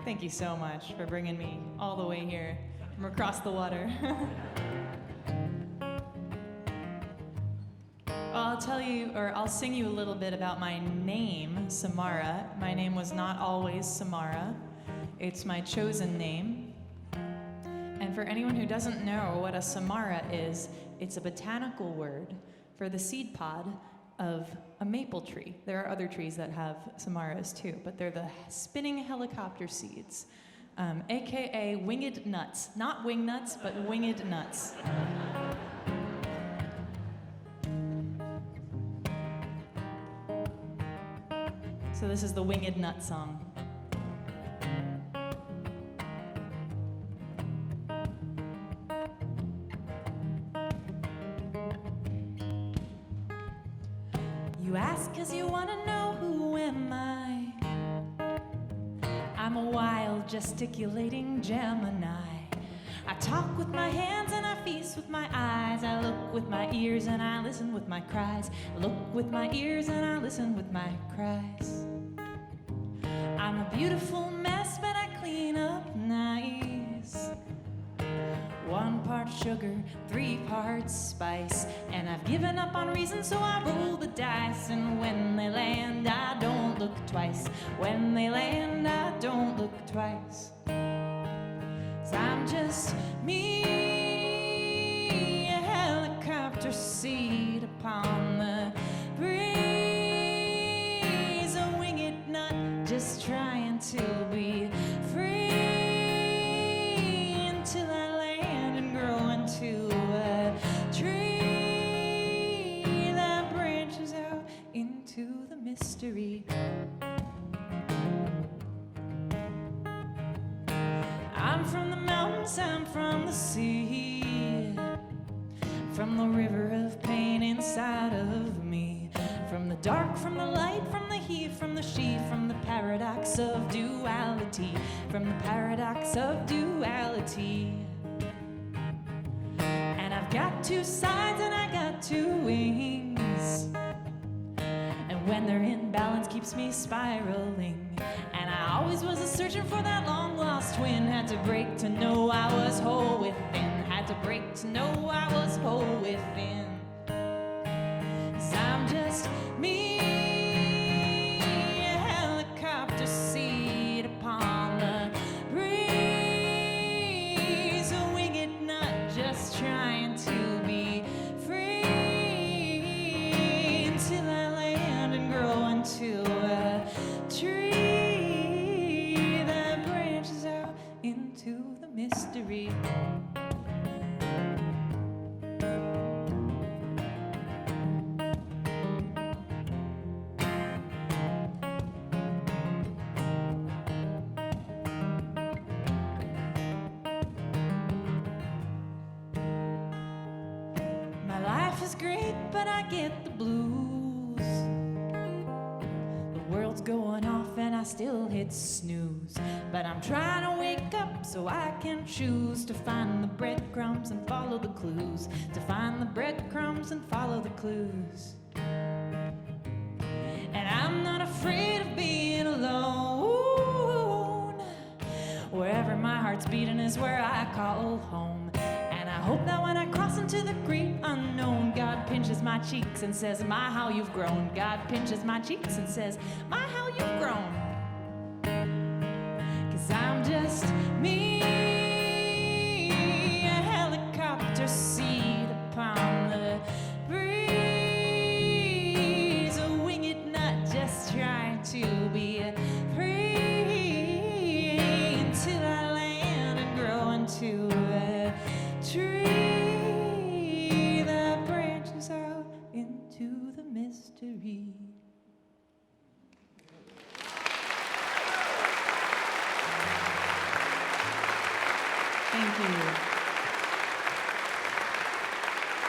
Thank you so much for bringing me all the way here from across the water. I'll sing you a little bit about my name, Samara. My name was not always Samara. It's my chosen name. And for anyone who doesn't know what a Samara is, it's a botanical word for the seed pod of a maple tree. There are other trees that have Samaras too, but they're the spinning helicopter seeds, aka winged nuts. Not wing nuts, but winged nuts. So this is the winged nut song. You ask 'cause you wanna know who am I. I'm a wild, gesticulating Gemini. I talk with my hands and I feast with my eyes. I look with my ears and I listen with my cries. I look with my ears and I listen with my cries. I'm a beautiful mess, but I clean up nice. 1 part sugar, 3 parts spice. And I've given up on reason, so I roll the dice. And when they land, I don't look twice. When they land, I don't look twice. 'Cause I'm just me, a helicopter seat upon the breeze. A winged nut just trying to be free. Until I land and grow into a tree that branches out into the mystery. I'm from the mountains, I'm from the sea, from the river of pain inside of me, from the dark, from the light, from the he, from the she, from the paradox of duality, from the paradox of duality. And I've got 2 sides and I got 2 wings, and when they're in balance keeps me spiraling. And I always was searching for that long lost twin. Had to break to know I was whole within. Had to break to know I was whole within. 'Cause I'm just me, a helicopter seat upon the breeze. A winged nut just trying to be free. Until I land and grow into a tree that branches out into the mystery. My life is great, but I get the blues. The world's going off and I still hit snooze. But I'm trying to wake up so I can choose to find the breadcrumbs and follow the clues. To find the breadcrumbs and follow the clues. And I'm not afraid of being alone. Wherever my heart's beating is where I call home. And I hope that when I cross into the great unknown, God pinches my cheeks and says, my, how you've grown. God pinches my cheeks and says, my, how you've grown. 'Cause I'm just me, a helicopter seat upon the breeze. A winged nut just trying to be free. Until I land and grow into a tree that branches out into the mystery. Thank you.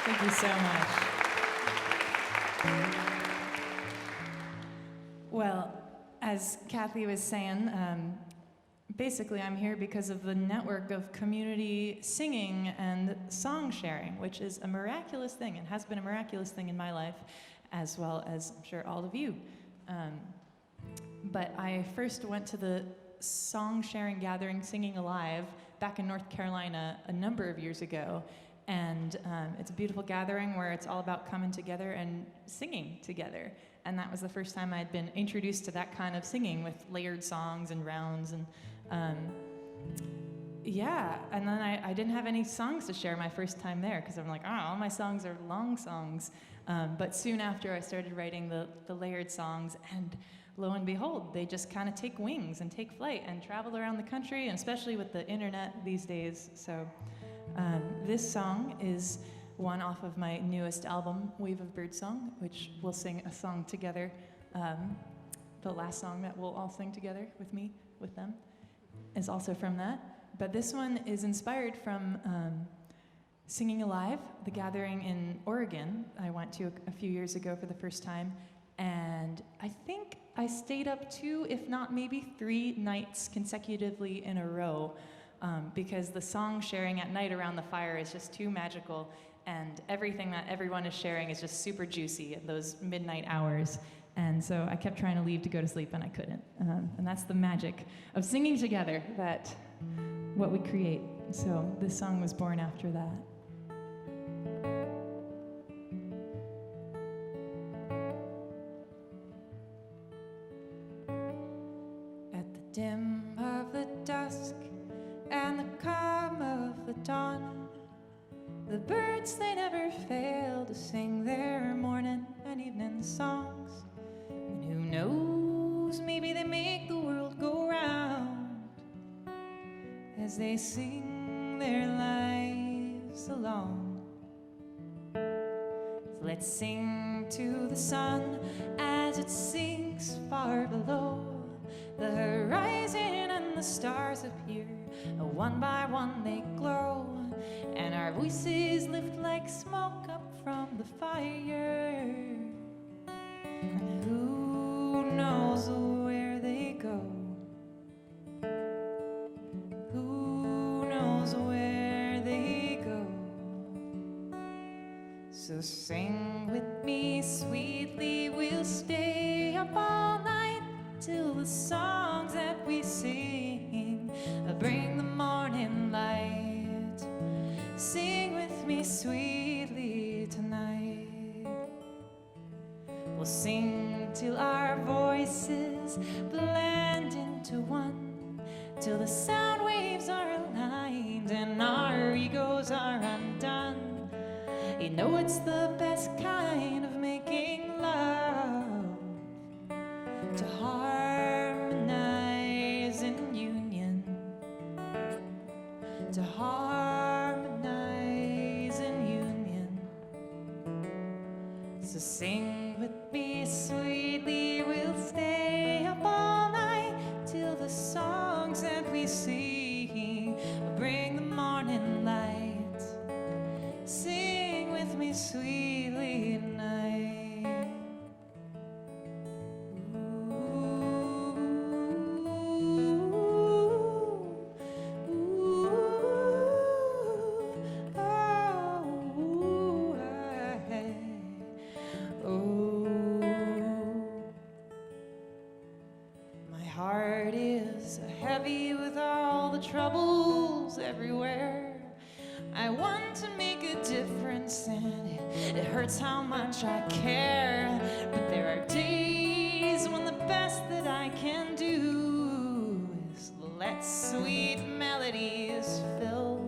Thank you so much. Well, as Cathy was saying, basically I'm here because of the network of community singing and song sharing, which is a miraculous thing and has been a miraculous thing in my life, as well as I'm sure all of you. But I first went to the song sharing gathering Singing Alive back in North Carolina a number of years ago. And it's a beautiful gathering where it's all about coming together and singing together. And that was the first time I'd been introduced to that kind of singing with layered songs and rounds. And and then I didn't have any songs to share my first time there because I'm like, all my songs are long songs. But soon after, I started writing the layered songs, and lo and behold, they just kind of take wings and take flight and travel around the country, and especially with the internet these days. So this song is one off of my newest album, Wave of Birdsong, which we'll sing a song together. The last song that we'll all sing together with me, with them, is also from that. But this one is inspired from Singing Alive, the gathering in Oregon I went to a few years ago for the first time. And I think I stayed up 2, if not maybe 3 nights consecutively in a row because the song sharing at night around the fire is just too magical, and everything that everyone is sharing is just super juicy at those midnight hours. And so I kept trying to leave to go to sleep, and I couldn't. And that's the magic of singing together, that what we create. So this song was born after that. At the dim of the dusk and the calm of the dawn, the birds, they never fail to sing their morning and evening songs. And who knows, maybe they make the world go round as they sing their lives along. So let's sing to the sun as it sinks far below the horizon, and the stars appear, one by one they glow, and our voices lift like smoke up from the fire. And who knows where they go? Who knows where they go? So sing with me sweetly, we'll stay up all night till the songs that we sing bring the morning light. Sing with me sweetly tonight. We'll sing till our voices blend into one, till the sound waves are aligned and our egos are undone. You know it's the best kind of making love, to harmonize in union, to harmonize in union. So sing with me sweetly, we'll stay up all night till the songs that we sing will bring the morning light. Sing with me sweetly tonight. Troubles everywhere. I want to make a difference, and it hurts how much I care. But there are days when the best that I can do is let sweet melodies fill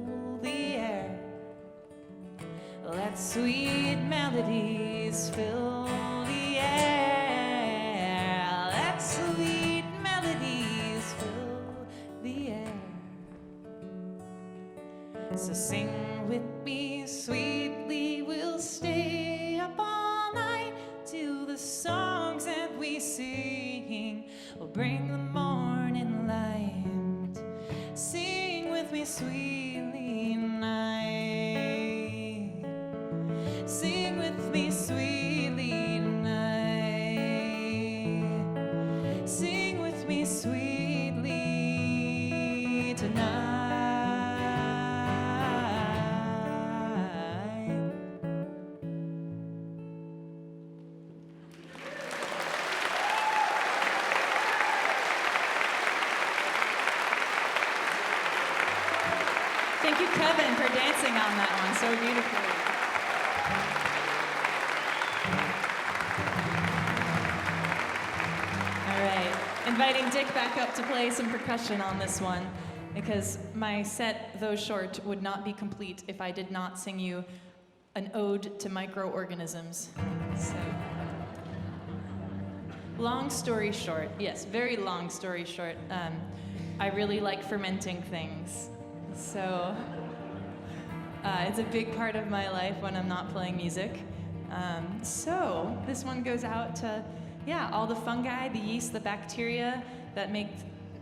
the air. Let sweet melodies fill the air. Let sweet melodies fill the air. So sing with me sweetly, we'll stay up all night till the songs that we sing will bring the morning light. Sing with me sweetly tonight. Sing with me sweetly tonight. Sing with me sweetly tonight. Thank you, Kevin, for dancing on that one so beautifully. All right, inviting Dick back up to play some percussion on this one, because my set, though short, would not be complete if I did not sing you an ode to microorganisms. So, long story short, yes, very long story short, I really like fermenting things. So, it's a big part of my life when I'm not playing music. So, this one goes out to, all the fungi, the yeast, the bacteria that make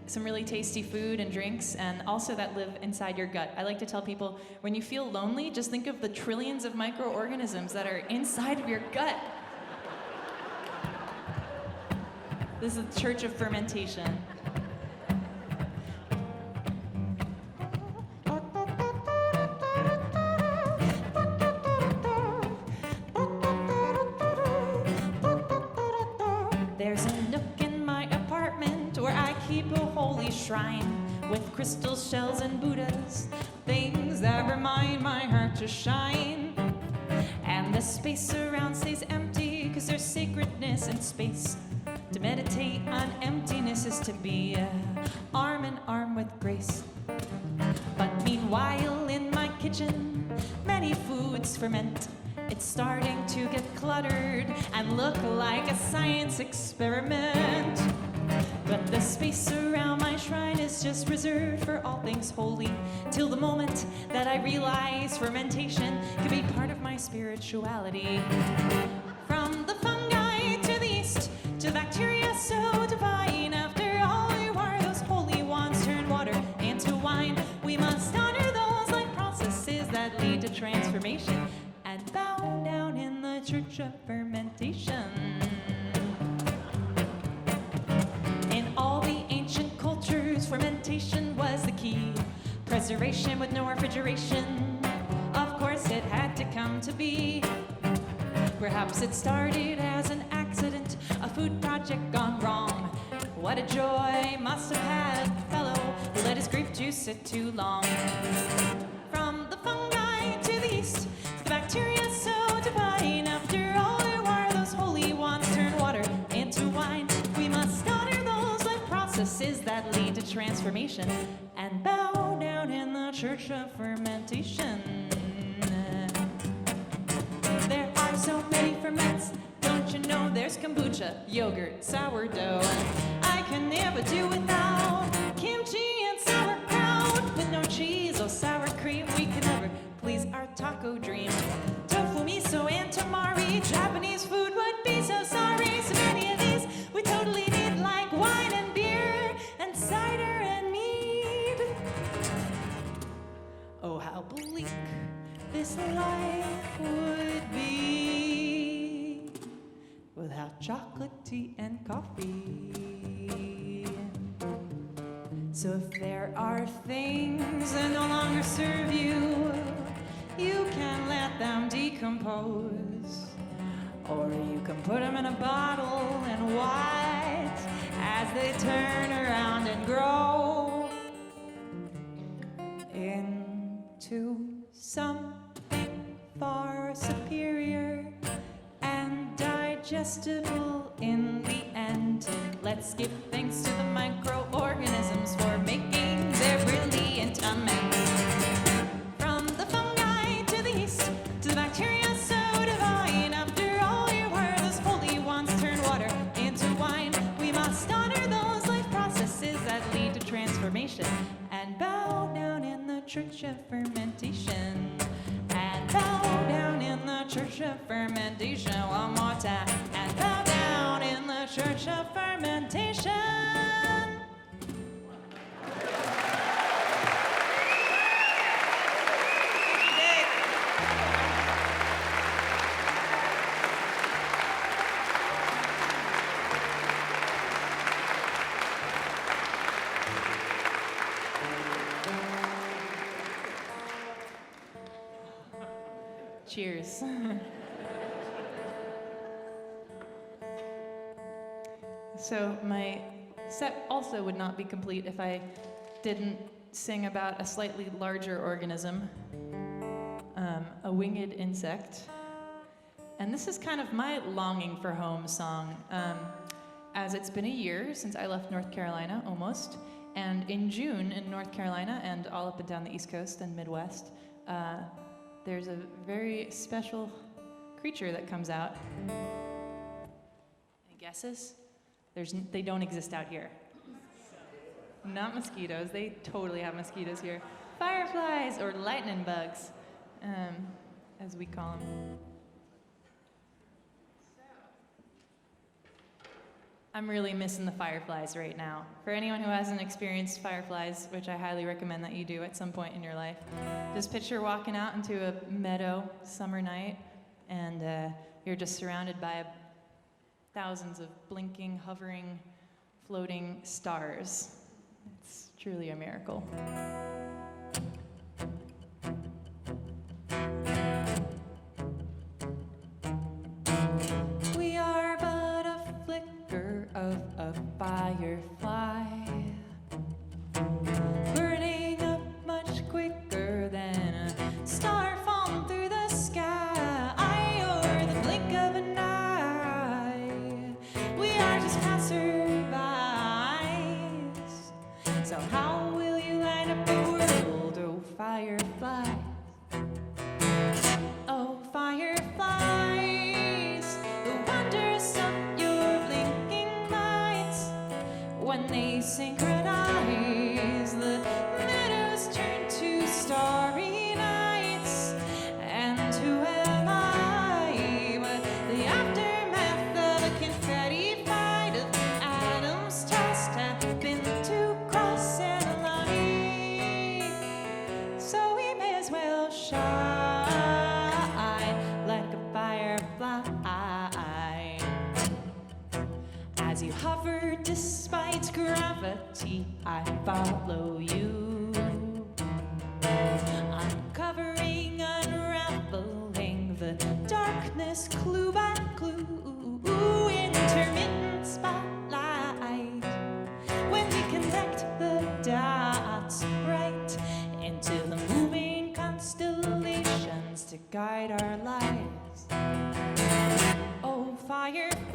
some really tasty food and drinks, and also that live inside your gut. I like to tell people, when you feel lonely, just think of the trillions of microorganisms that are inside of your gut. This is the Church of Fermentation. There's a nook in my apartment where I keep a holy shrine with crystal shells and Buddhas, things that remind my heart to shine. And the space around stays empty, 'cause there's sacredness in space. To meditate on emptiness is to be arm in arm with grace. But meanwhile in my kitchen, many foods ferment. It's starting to get cluttered and look like a science experiment. But the space around my shrine is just reserved for all things holy, till the moment that I realize fermentation can be part of my spirituality. From the fungi to the yeast, to bacteria so divine, after all you are, those holy ones turn water into wine. We must honor those life processes that lead to transformation, and bow down in the Church of Fermentation. In all the ancient cultures, fermentation was the key. Preservation with no refrigeration, of course it had to come to be. Perhaps it started as an accident, a food project gone wrong. What a joy must have had the fellow who let his grape juice sit too long. From the fungi to the yeast, to the bacteria so divine, after all there are those holy ones turn water into wine. We must honor those life processes that lead to transformation, and bow down in the Church of Fermentation. There are so many ferments, don't you know? There's kombucha, yogurt, sourdough, and I can never do without kimchi and sauerkraut. With no cheese or sour cream, we can never please our taco dream. Tofu, miso, and tamari, Japanese food would be so sorry. So many of these we totally need, like wine and beer and cider and mead. Oh, how bleak this life would be without chocolate, tea, and coffee. So if there are things that no longer serve you, you can let them decompose. Or you can put them in a bottle and watch as they turn around and grow into something far superior and digestible in the end. Let's give thanks to the microorganisms for making their brilliant amends. From the fungi to the yeast, to the bacteria so divine, after all you are, those holy ones turn water into wine. We must honor those life processes that lead to transformation, and bow down in the Church of Fermentation. And bow down in the Church of Fermentation one more time. And bow down in the Church of Fermentation. Cheers. So my set also would not be complete if I didn't sing about a slightly larger organism, a winged insect. And this is kind of my longing for home song, as it's been a year since I left North Carolina, almost. And in June in North Carolina and all up and down the East Coast and Midwest, there's a very special creature that comes out. Any guesses? They don't exist out here. Not mosquitoes. They totally have mosquitoes here. Fireflies, or lightning bugs, as we call them. I'm really missing the fireflies right now. For anyone who hasn't experienced fireflies, which I highly recommend that you do at some point in your life, just picture walking out into a meadow summer night, and you're just surrounded by thousands of blinking, hovering, floating stars. It's truly a miracle. We are but a flicker of a firefly, burning up much quicker than a star falling through the sky, or the blink of an eye. We are just passerbys. So how will you light up the world, oh firefly? Oh fireflies, the wonders of your blinking lights. When they synchronize, the meadows turn to starry nights. And who am I but the aftermath of a confetti fight of atoms tossed up into cross and line? So we may as well shine like a firefly. As you hover despite gravity, I follow you. Uncovering, unraveling the darkness clue by clue. Intermittent spotlight, when we connect the dots right into the moving constellations to guide our lives. Oh fireflies,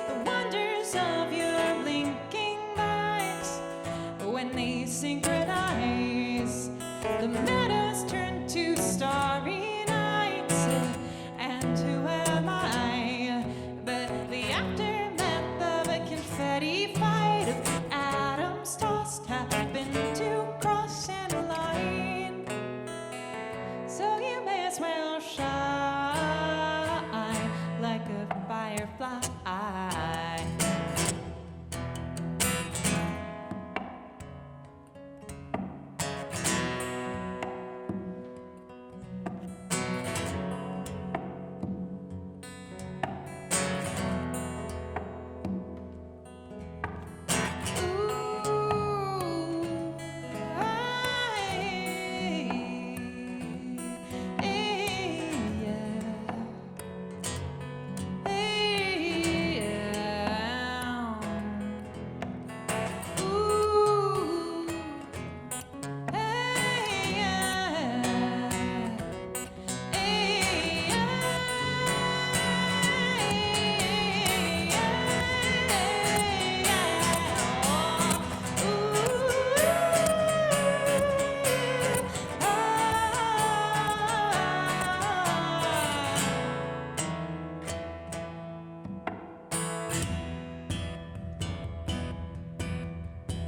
the wonders of your blinking lights. When they synchronize, the meadows turn to starry nights. And who am I but the aftermath of a confetti fight of atoms tossed happen to cross and align? So you may as well shine like a firefly.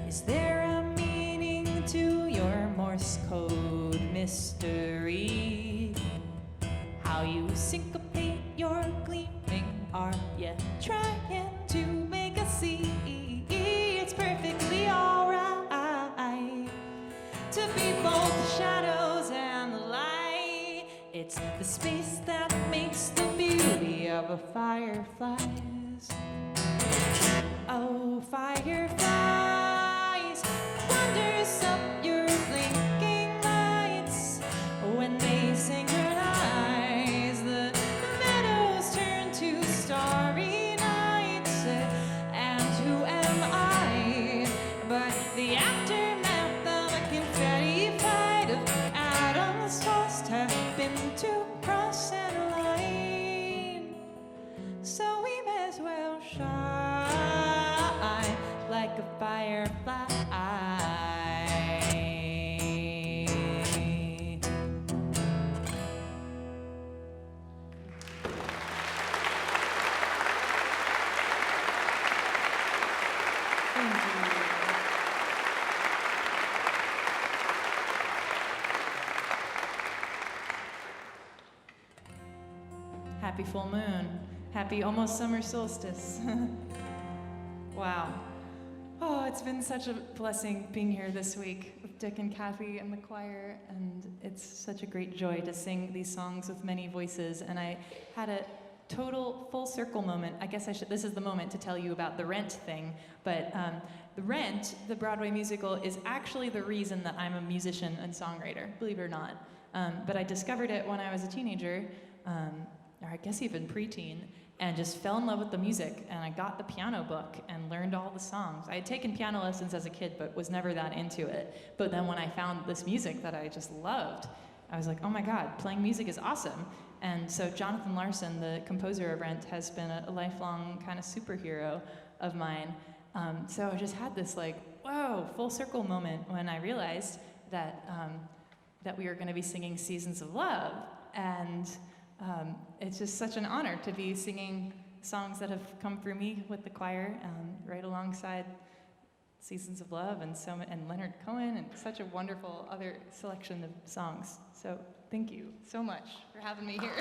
Is there a meaning to your Morse code mystery? How you syncopate your gleaming, are you trying to make us see? It's perfectly alright to be both the shadows and the light. It's the space that makes the beauty of a fireflies. Oh fireflies, wonders of your blinking lights. When they synchronize, the meadows turn to starry nights. And who am I but the aftermath Happy full moon. Happy almost summer solstice. Wow. Oh, it's been such a blessing being here this week with Dick and Cathy and the choir, and it's such a great joy to sing these songs with many voices. And I had a total full circle moment. I guess this is the moment to tell you about the Rent thing, but the Rent, the Broadway musical, is actually the reason that I'm a musician and songwriter, believe it or not. But I discovered it when I was a teenager, or I guess even preteen, and just fell in love with the music, and I got the piano book and learned all the songs. I had taken piano lessons as a kid, but was never that into it. But then when I found this music that I just loved, I was like, oh my God, playing music is awesome. And so Jonathan Larson, the composer of Rent, has been a lifelong kind of superhero of mine. So I just had this like, whoa, full circle moment when I realized that we were gonna be singing Seasons of Love. And it's just such an honor to be singing songs that have come through me with the choir, right alongside Seasons of Love and Leonard Cohen, and such a wonderful other selection of songs. So thank you so much for having me here.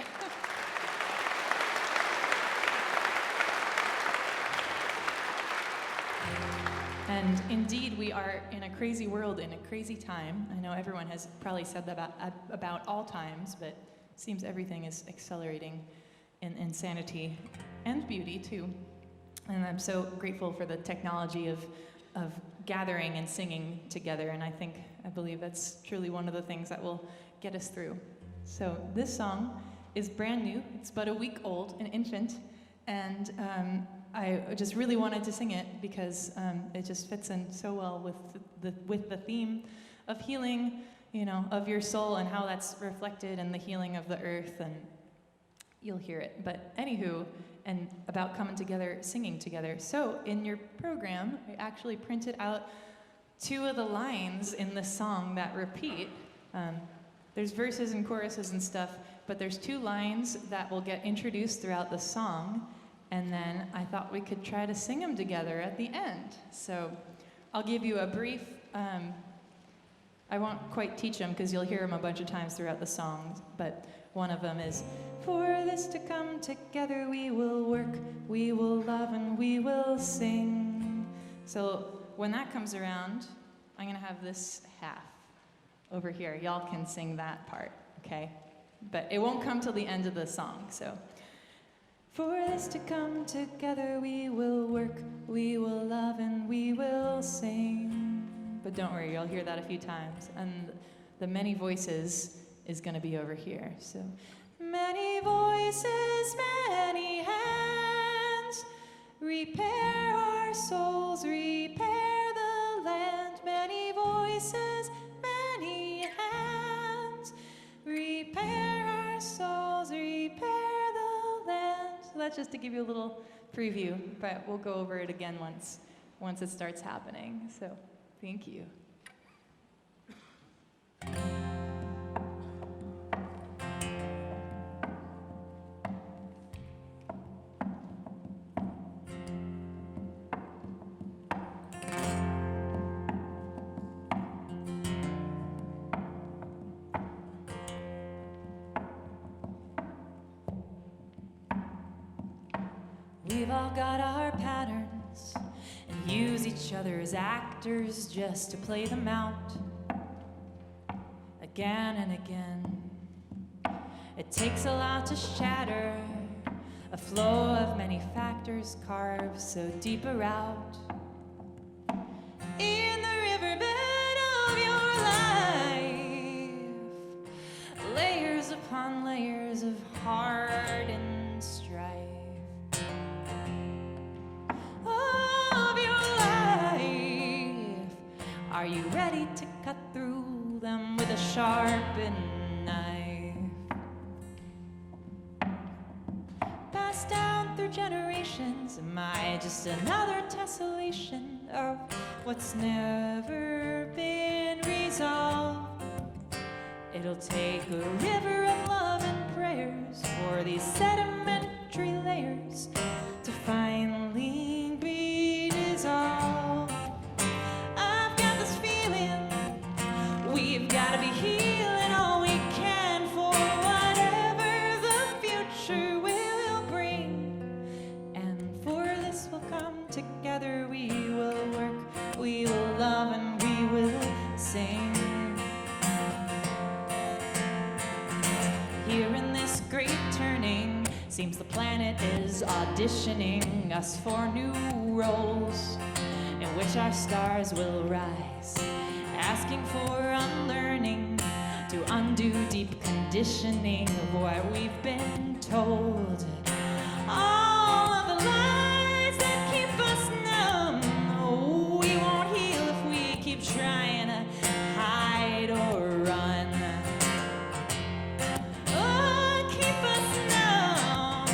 And indeed, we are in a crazy world, in a crazy time. I know everyone has probably said that about all times, but it seems everything is accelerating in insanity and beauty too. And I'm so grateful for the technology of gathering and singing together, and I believe that's truly one of the things that will get us through. So this song is brand new. It's but a week old, an infant, and I just really wanted to sing it because it just fits in so well with the theme of healing, of your soul, and how that's reflected in the healing of the earth, and you'll hear it. But anywho, and about coming together, singing together. So in your program, I actually printed out 2 of the lines in the song that repeat. There's verses and choruses and stuff, but there's 2 lines that will get introduced throughout the song, and then I thought we could try to sing them together at the end. So I'll give you a brief, I won't quite teach them because you'll hear them a bunch of times throughout the song, but one of them is, for this to come together, we will work, we will love, and we will sing. So when that comes around, I'm gonna have this half over here. Y'all can sing that part, okay? But it won't come till the end of the song, so. For this to come together, we will work, we will love, and we will sing. But don't worry, you'll hear that a few times. And the many voices is gonna be over here, so. Many voices, many hands, repair our souls, repair the land. Many voices, many hands, repair our souls, repair the land. So that's just to give you a little preview, but we'll go over it again once it starts happening. So thank you. We've all got our patterns and use each other as actors just to play them out again and again. It takes a lot to shatter a flow of many factors carved so deep a route in the riverbed of your life. Layers upon layers of hardened strife. Are you ready to cut through them with a sharpened knife? Passed down through generations, am I just another tessellation of what's never been resolved? It'll take a river of love and prayers for these sedimentary layers to finally be dissolved. We've gotta be healing all we can for whatever the future will Seems the planet is auditioning us for new roles in which our stars will rise, asking for unlearning to undo deep conditioning of what we've been told. All of the lies that keep us numb, oh, we won't heal if we keep trying to hide or run. Oh, keep us numb,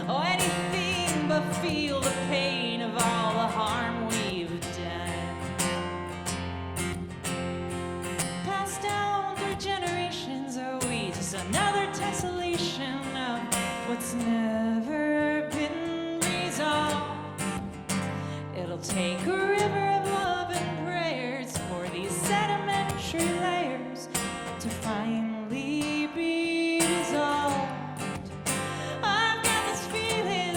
oh, anything but feel the pain of all the harm we've done. Passed down through generations, are we just another tessellation of what's never been resolved? It'll take a river of love and prayers for these sedimentary layers to finally be dissolved. I've got this feeling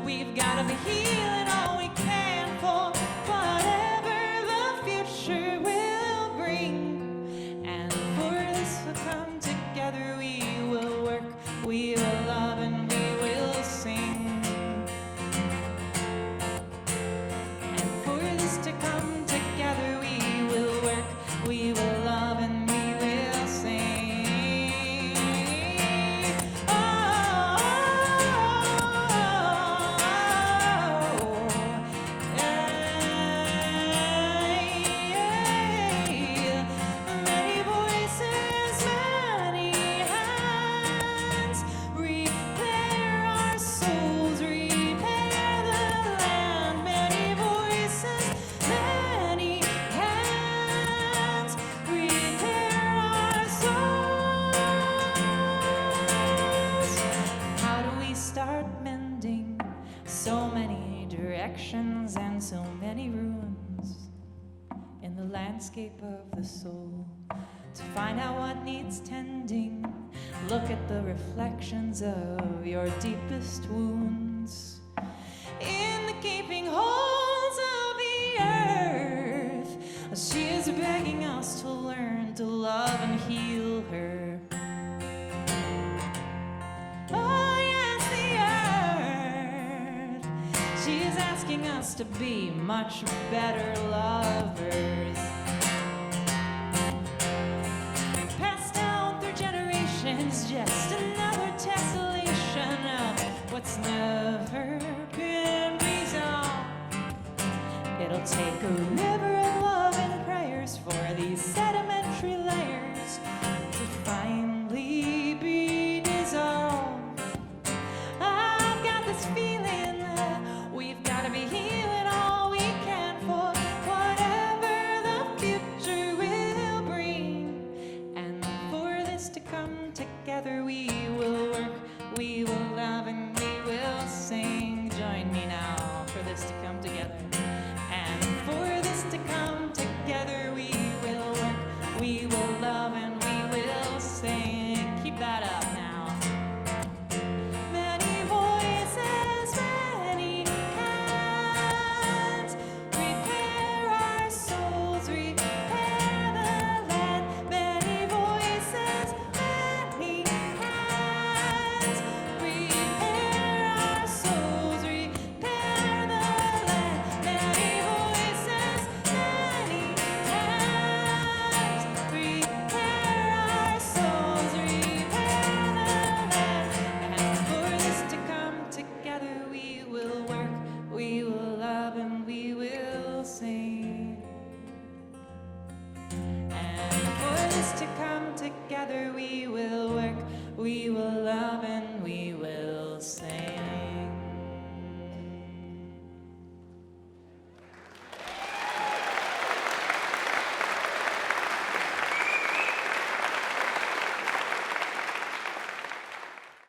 we've got to be healing all we can for whatever the future will bring. And for this to come together, we will work, we will love, and we will sing. And for this to come together, we will work, we will love, and we will sing. Oh, many voices, many hands, repair our souls, repair the land. Many voices, many hands, repair our souls. How do we start mending so many directions and so many ruins in the landscape of the soul? To find out what needs tending, look at the reflections of your deepest wounds in the gaping holes of the earth. She is begging us to learn to love and heal her. Oh yes, the earth. She is asking us to be much better lovers. Passed down through generations, just another tessellation of what's never been resolved. It'll take a river of love and prayers for these sedimentary layers to finally be dissolved. I've got this feeling that we've got to be healing all we can for whatever the future will bring. And for this to come together, we will work, we will love, and we will sing. Join me now for this to come together. And for this to come together, we will work, we will love, and we will sing. Keep that up now. Many voices, many hands, repair our souls, repair the land. Many voices, many hands, repair our souls, repair the land. Many voices, many hands, repair our souls, repair the land. And for this to come together, we will work, we will love, and we will sing. And for this to come together, we will work, we will love, and we will sing.